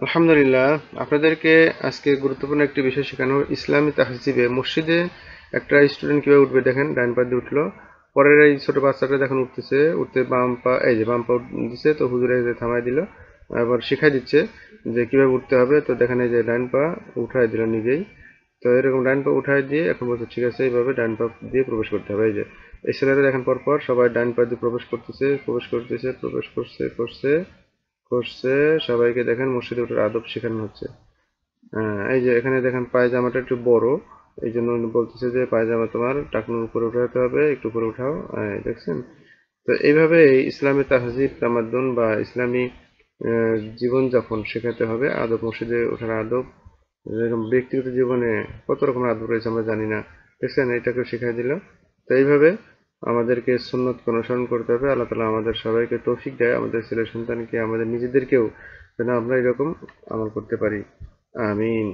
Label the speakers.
Speaker 1: আলহামদুলিল্লাহ, আপনাদেরকে আজকে গুরুত্বপূর্ণ একটি বিষয় শেখানো। ইসলামী তাহজিবে মসজিদে একটা স্টুডেন্ট কিভাবে উঠবে দেখেন। ডান পা দিয়ে উঠলো, পরের এই ছোট বাচ্চাটা দেখেন উঠতেছে, উঠতে বাম পা, এই যে বাম পা দিছে, তো হুজুরে এই যে থামাই দিল, আবার শিখাই দিচ্ছে যে কিভাবে উঠতে হবে। তো দেখেন এই যে ডান পা উঠাই দিল নিজেই। তো এরকম ডান পা উঠাই দিয়ে এখন বলছে ঠিক আছে, এইভাবে ডান পা দিয়ে প্রবেশ করতে হবে। এই যে এই ছেলেরা দেখেন পর সবাই ডান পা দিয়ে প্রবেশ করতেছে, প্রবেশ করছে। সবাইকে দেখেন মসজিদে ওঠার আদব শেখানো হচ্ছে। এই যে এখানে দেখেন পায়জামাটা একটু বড়, এই জন্য উনি বলতেছে যে পায়জামা তোমার টাকনুর উপরে উঠাতে হবে, একটু উপরে উঠাও। দেখছেন? তো এইভাবে ইসলামী তাহজিব তামাদ্দুন বা ইসলামী জীবনযাপন শেখাতে হবে। আদব, মসজিদে ওঠার আদব, যেরকম ব্যক্তিগত জীবনে কত রকমের আদব রয়েছে আমরা জানি না। দেখছেন? এটাকে শেখাই দিল। তো এইভাবে আমাদেরকে সুন্নতকে অনুসরণ করতে হবে। আল্লাহ তাআলা আমাদের সবাইকে তৌফিক দেয়, আমাদের ছেলে সন্তানকে, আমাদের নিজেদেরকেও যেন আমরা এরকম আমল করতে পারি। আমিন।